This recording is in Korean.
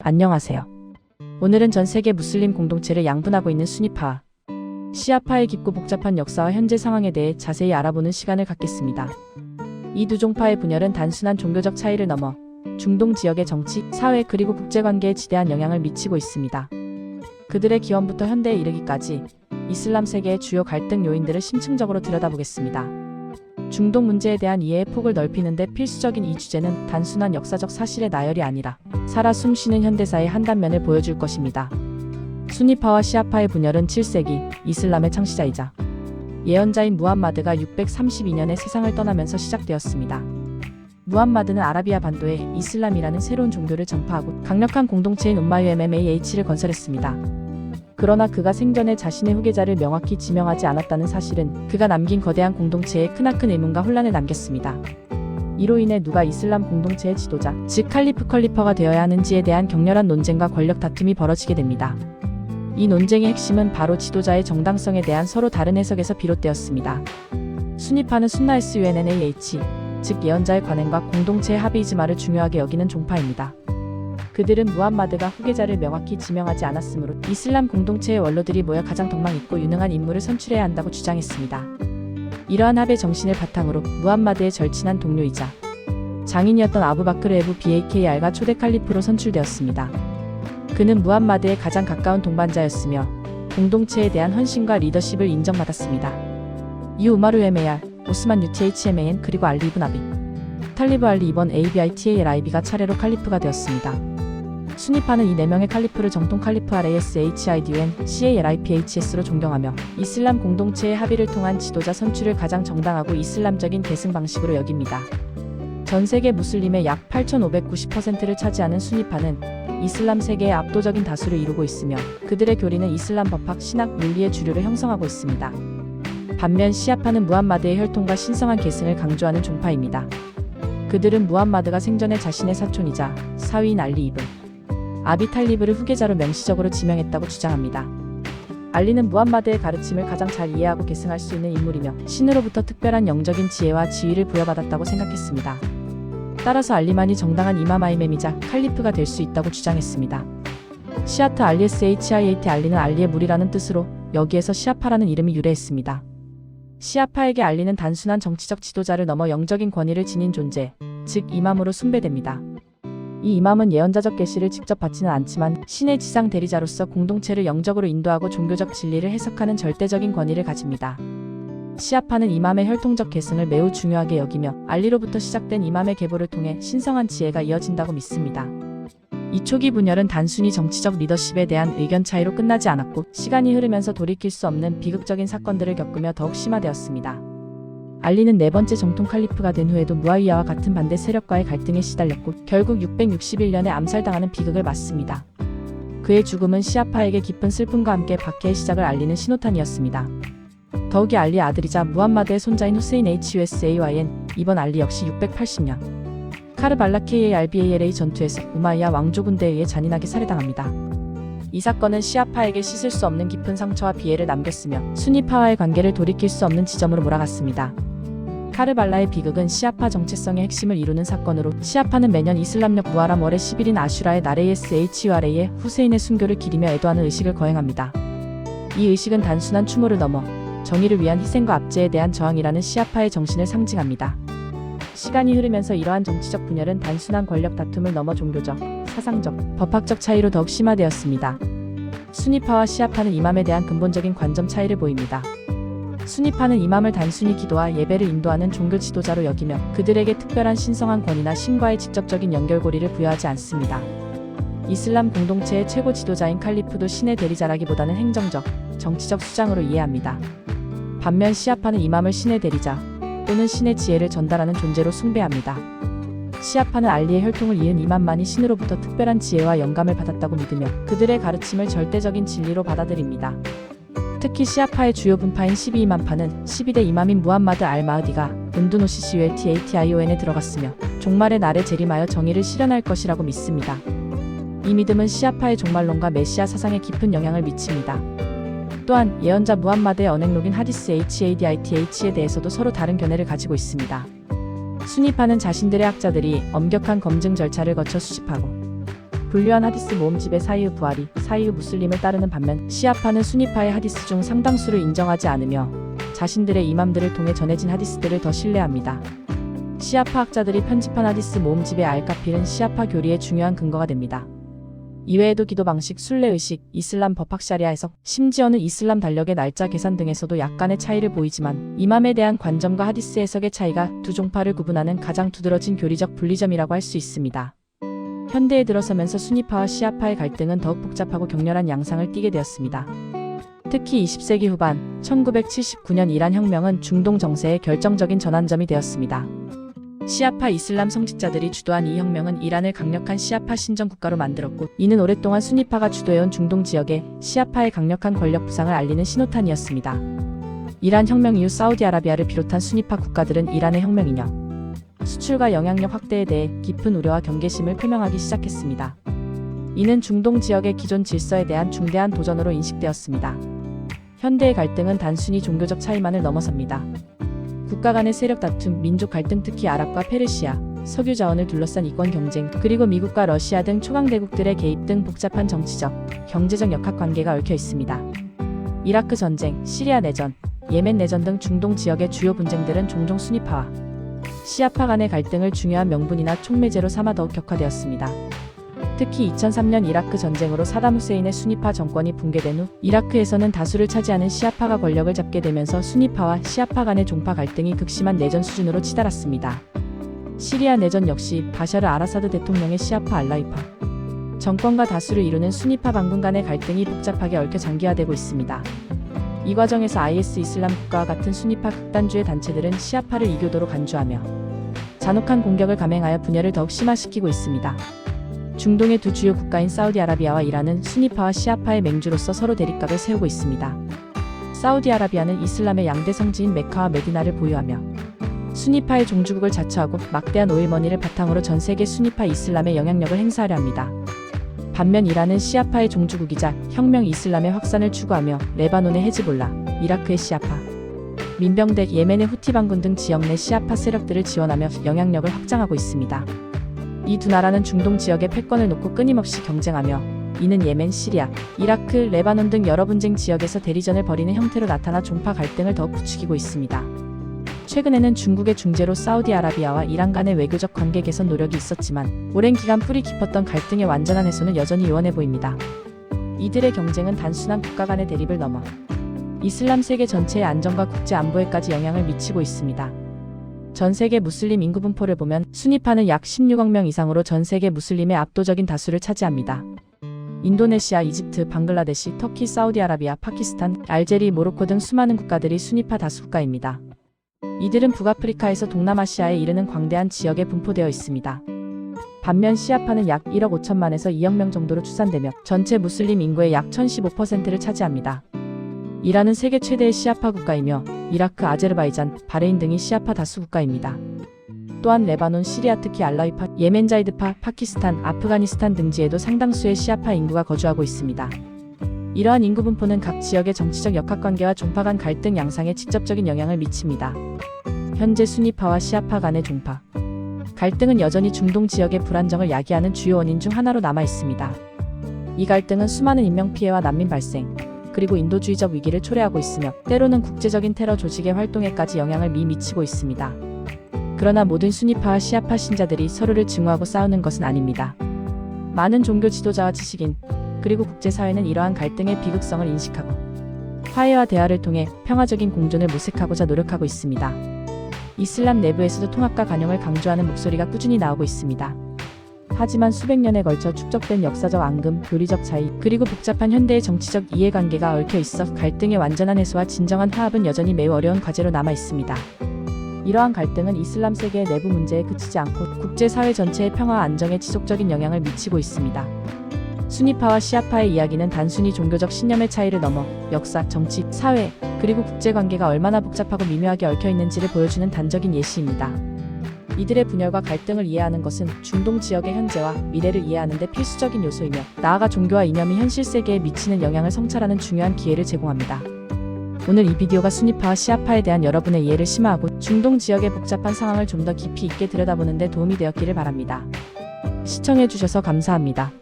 안녕하세요. 오늘은 전 세계 무슬림 공동체를 양분하고 있는 수니파와 시아파의 깊고 복잡한 역사와 현재 상황에 대해 자세히 알아보는 시간을 갖겠습니다. 이 두 종파의 분열은 단순한 종교적 차이를 넘어 중동 지역의 정치, 사회 그리고 국제관계에 지대한 영향을 미치고 있습니다. 그들의 기원부터 현대에 이르기까지 이슬람 세계의 주요 갈등 요인들을 심층적으로 들여다보겠습니다. 중동 문제에 대한 이해의 폭을 넓히는 데 필수적인 이 주제는 단순한 역사적 사실의 나열이 아니라 살아 숨쉬는 현대사의 한 단면을 보여줄 것입니다. 수니파와 시아파의 분열은 7세기 이슬람의 창시자이자 예언자인 무함마드가 632년에 세상을 떠나면서 시작되었습니다. 무함마드는 아라비아 반도에 이슬람이라는 새로운 종교를 전파하고 강력한 공동체인 umma-를 건설했습니다. 그러나 그가 생전에 자신의 후계자를 명확히 지명하지 않았다는 사실은 그가 남긴 거대한 공동체에 크나큰 의문과 혼란을 남겼습니다. 이로 인해 누가 이슬람 공동체의 지도자, 즉 칼리파가 되어야 하는지에 대한 격렬한 논쟁과 권력 다툼이 벌어지게 됩니다. 이 논쟁의 핵심은 바로 지도자의 정당성에 대한 서로 다른 해석에서 비롯되었습니다. 수니파는 순나-sunah, 즉 예언자의 관행과 공동체의 합의 이즈마를 중요하게 여기는 종파입니다. 그들은 무함마드가 후계자를 명확히 지명하지 않았으므로 이슬람 공동체의 원로들이 모여 가장 덕망 있고 유능한 인물을 선출해야 한다고 주장했습니다. 이러한 합의 정신을 바탕으로 무함마드의 절친한 동료이자 장인이었던 아부바크르 에부 바kr가 초대 칼리프로 선출되었습니다. 그는 무함마드의 가장 가까운 동반자였으며 공동체에 대한 헌신과 리더십을 인정받았습니다. 이후 우마르 MAR, 오스만 UTHMAN 그리고 알리 이븐 아비 탈리브 알리 이번 ABITALIB가 차례로 칼리프가 되었습니다. 수니파는 이 4명의 칼리프를 정통 칼리프 RASHIDUN CALIPHS로 존경하며 이슬람 공동체의 합의를 통한 지도자 선출을 가장 정당하고 이슬람적인 계승 방식으로 여깁니다. 전 세계 무슬림의 약 8,590%를 차지하는 수니파는 이슬람 세계의 압도적인 다수를 이루고 있으며 그들의 교리는 이슬람 법학, 신학, 윤리의 주류를 형성하고 있습니다. 반면 시아파는 무함마드의 혈통과 신성한 계승을 강조하는 종파입니다. 그들은 무함마드가 생전에 자신의 사촌이자 사위인 알리 이븐 아비 탈리브를 후계자로 명시적으로 지명했다고 주장합니다. 알리는 무함마드의 가르침을 가장 잘 이해하고 계승할 수 있는 인물이며 신으로부터 특별한 영적인 지혜와 지위를 부여받았다고 생각했습니다. 따라서 알리만이 정당한 이마마임이자 칼리프가 될 수 있다고 주장했습니다. 시아트 알리 SHIAT 알리는 알리의 무리라는 뜻으로 여기에서 시아파라는 이름이 유래했습니다. 시아파에게 알리는 단순한 정치적 지도자를 넘어 영적인 권위를 지닌 존재, 즉 이맘으로 숭배됩니다. 이 이맘은 예언자적 계시를 직접 받지는 않지만 신의 지상 대리자로서 공동체를 영적으로 인도하고 종교적 진리를 해석하는 절대적인 권위를 가집니다. 시아파는 이맘의 혈통적 계승을 매우 중요하게 여기며 알리로부터 시작된 이맘의 계보를 통해 신성한 지혜가 이어진다고 믿습니다. 이 초기 분열은 단순히 정치적 리더십에 대한 의견 차이로 끝나지 않았고 시간이 흐르면서 돌이킬 수 없는 비극적인 사건들을 겪으며 더욱 심화되었습니다. 알리는 4번째 정통 칼리프가 된 후에도 무아위야와 같은 반대 세력과의 갈등에 시달렸고 결국 661년에 암살당하는 비극을 맞습니다. 그의 죽음은 시아파에게 깊은 슬픔과 함께 박해의 시작을 알리는 신호탄이었습니다. 더욱이 알리의 아들이자 무함마드의 손자인 후세인 HUSAYN 이번 알리 역시 680년 카르발라 KARBALA 전투에서 우마이야 왕조 군대에 의해 잔인하게 살해당합니다. 이 사건은 시아파에게 씻을 수 없는 깊은 상처와 비애를 남겼으며 수니파와의 관계를 돌이킬 수 없는 지점으로 몰아갔습니다. 카르발라의 비극은 시아파 정체성의 핵심을 이루는 사건으로 시아파는 매년 이슬람력 무하람 월의 10일인 아슈라의 날에 SHURA에 후세인의 순교를 기리며 애도하는 의식을 거행합니다. 이 의식은 단순한 추모를 넘어 정의를 위한 희생과 압제에 대한 저항이라는 시아파의 정신을 상징합니다. 시간이 흐르면서 이러한 정치적 분열은 단순한 권력 다툼을 넘어 종교적, 사상적, 법학적 차이로 더욱 심화되었습니다. 수니파와 시아파는 이맘에 대한 근본적인 관점 차이를 보입니다. 수니파는 이맘을 단순히 기도와 예배를 인도하는 종교 지도자로 여기며 그들에게 특별한 신성한 권위나 신과의 직접적인 연결고리를 부여하지 않습니다. 이슬람 공동체의 최고 지도자인 칼리프도 신의 대리자라기보다는 행정적, 정치적 수장으로 이해합니다. 반면 시아파는 이맘을 신의 대리자 또는 신의 지혜를 전달하는 존재로 숭배합니다. 시아파는 알리의 혈통을 이은 이맘만이 신으로부터 특별한 지혜와 영감을 받았다고 믿으며 그들의 가르침을 절대적인 진리로 받아들입니다. 특히 시아파의 주요 분파인 12이맘파는 12대 이맘인 무함마드 알마흐디가 은두노시시웰TATION에 들어갔으며 종말의 날에 재림하여 정의를 실현할 것이라고 믿습니다. 이 믿음은 시아파의 종말론과 메시아 사상에 깊은 영향을 미칩니다. 또한 예언자 무함마드의 언행록인 하디스 HADITH에 대해서도 서로 다른 견해를 가지고 있습니다. 수니파는 자신들의 학자들이 엄격한 검증 절차를 거쳐 수집하고 분류한 하디스 모음집의 사이의 부하리, 사이의 무슬림을 따르는 반면 시아파는 수니파의 하디스 중 상당수를 인정하지 않으며 자신들의 이맘들을 통해 전해진 하디스들을 더 신뢰합니다. 시아파 학자들이 편집한 하디스 모음집의 알카필은 시아파 교리의 중요한 근거가 됩니다. 이외에도 기도 방식, 순례 의식, 이슬람 법학 샤리아 해석, 심지어는 이슬람 달력의 날짜 계산 등에서도 약간의 차이를 보이지만 이맘에 대한 관점과 하디스 해석의 차이가 두 종파를 구분하는 가장 두드러진 교리적 분리점이라고 할 수 있습니다. 현대에 들어서면서 수니파와 시아파의 갈등은 더욱 복잡하고 격렬한 양상을 띠게 되었습니다. 특히 20세기 후반 1979년 이란 혁명은 중동 정세의 결정적인 전환점이 되었습니다. 시아파 이슬람 성직자들이 주도한 이 혁명은 이란을 강력한 시아파 신정 국가로 만들었고, 이는 오랫동안 수니파가 주도해온 중동 지역에 시아파의 강력한 권력 부상을 알리는 신호탄이었습니다. 이란 혁명 이후 사우디아라비아를 비롯한 수니파 국가들은 이란의 혁명 이념, 수출과 영향력 확대에 대해 깊은 우려와 경계심을 표명하기 시작했습니다. 이는 중동 지역의 기존 질서에 대한 중대한 도전으로 인식되었습니다. 현대의 갈등은 단순히 종교적 차이만을 넘어섭니다. 국가 간의 세력 다툼, 민족 갈등, 특히 아랍과 페르시아, 석유 자원을 둘러싼 이권 경쟁, 그리고 미국과 러시아 등 초강대국들의 개입 등 복잡한 정치적, 경제적 역학관계가 얽혀 있습니다. 이라크 전쟁, 시리아 내전, 예멘 내전 등 중동 지역의 주요 분쟁들은 종종 수니파와 시아파 간의 갈등을 중요한 명분이나 촉매제로 삼아 더욱 격화되었습니다. 특히 2003년 이라크 전쟁으로 사담 후세인의 수니파 정권이 붕괴된 후 이라크에서는 다수를 차지하는 시아파가 권력을 잡게 되면서 수니파와 시아파 간의 종파 갈등이 극심한 내전 수준으로 치달았습니다. 시리아 내전 역시 바샤르 아라사드 대통령의 시아파 알라이파 정권과 다수를 이루는 수니파 반군 간의 갈등이 복잡하게 얽혀 장기화되고 있습니다. 이 과정에서 IS 이슬람 국가와 같은 수니파 극단주의 단체들은 시아파를 이교도로 간주하며 잔혹한 공격을 감행하여 분열을 더욱 심화시키고 있습니다. 중동의 두 주요 국가인 사우디아라비아와 이란은 수니파와 시아파의 맹주로서 서로 대립각을 세우고 있습니다. 사우디아라비아는 이슬람의 양대 성지인 메카와 메디나를 보유하며 수니파의 종주국을 자처하고 막대한 오일머니를 바탕으로 전 세계 수니파 이슬람의 영향력을 행사하려 합니다. 반면 이란은 시아파의 종주국이자 혁명 이슬람의 확산을 추구하며 레바논의 헤즈볼라, 이라크의 시아파, 민병대, 예멘의 후티 반군 등 지역 내 시아파 세력들을 지원하며 영향력을 확장하고 있습니다. 이 두 나라는 중동 지역의 패권을 놓고 끊임없이 경쟁하며 이는 예멘, 시리아, 이라크, 레바논 등 여러 분쟁 지역에서 대리전을 벌이는 형태로 나타나 종파 갈등을 더욱 부추기고 있습니다. 최근에는 중국의 중재로 사우디아라비아와 이란 간의 외교적 관계 개선 노력이 있었지만 오랜 기간 뿌리 깊었던 갈등의 완전한 해소는 여전히 요원해 보입니다. 이들의 경쟁은 단순한 국가 간의 대립을 넘어 이슬람 세계 전체의 안정과 국제 안보에까지 영향을 미치고 있습니다. 전 세계 무슬림 인구 분포를 보면 수니파는 약 16억 명 이상으로 전 세계 무슬림의 압도적인 다수를 차지합니다. 인도네시아, 이집트, 방글라데시, 터키, 사우디아라비아, 파키스탄, 알제리, 모로코 등 수많은 국가들이 수니파 다수 국가입니다. 이들은 북아프리카에서 동남아시아에 이르는 광대한 지역에 분포되어 있습니다. 반면 시아파는 약 1억 5천만에서 2억 명 정도로 추산되며 전체 무슬림 인구의 약 1015%를 차지합니다. 이란은 세계 최대의 시아파 국가이며 이라크, 아제르바이잔, 바레인 등이 시아파 다수 국가입니다. 또한 레바논, 시리아, 특히 알라이파, 예멘 자이드파, 파키스탄, 아프가니스탄 등지에도 상당수의 시아파 인구가 거주하고 있습니다. 이러한 인구 분포는 각 지역의 정치적 역학관계와 종파 간 갈등 양상에 직접적인 영향을 미칩니다. 현재 수니파와 시아파 간의 종파 갈등은 여전히 중동 지역의 불안정을 야기하는 주요 원인 중 하나로 남아 있습니다. 이 갈등은 수많은 인명피해와 난민 발생, 그리고 인도주의적 위기를 초래하고 있으며 때로는 국제적인 테러 조직의 활동에까지 영향을 미치고 있습니다. 그러나 모든 수니파와 시아파 신자들이 서로를 증오하고 싸우는 것은 아닙니다. 많은 종교 지도자와 지식인, 그리고 국제사회는 이러한 갈등의 비극성을 인식하고 화해와 대화를 통해 평화적인 공존을 모색하고자 노력하고 있습니다. 이슬람 내부에서도 통합과 간용을 강조하는 목소리가 꾸준히 나오고 있습니다. 하지만 수백 년에 걸쳐 축적된 역사적 앙금, 교리적 차이, 그리고 복잡한 현대의 정치적 이해관계가 얽혀 있어 갈등의 완전한 해소와 진정한 화합은 여전히 매우 어려운 과제로 남아 있습니다. 이러한 갈등은 이슬람 세계의 내부 문제에 그치지 않고 국제사회 전체의 평화와 안정에 지속적인 영향을 미치고 있습니다. 수니파와 시아파의 이야기는 단순히 종교적 신념의 차이를 넘어 역사, 정치, 사회, 그리고 국제관계가 얼마나 복잡하고 미묘하게 얽혀 있는지를 보여주는 단적인 예시입니다. 이들의 분열과 갈등을 이해하는 것은 중동 지역의 현재와 미래를 이해하는 데 필수적인 요소이며 나아가 종교와 이념이 현실 세계에 미치는 영향을 성찰하는 중요한 기회를 제공합니다. 오늘 이 비디오가 수니파와 시아파에 대한 여러분의 이해를 심화하고 중동 지역의 복잡한 상황을 좀 더 깊이 있게 들여다보는 데 도움이 되었기를 바랍니다. 시청해주셔서 감사합니다.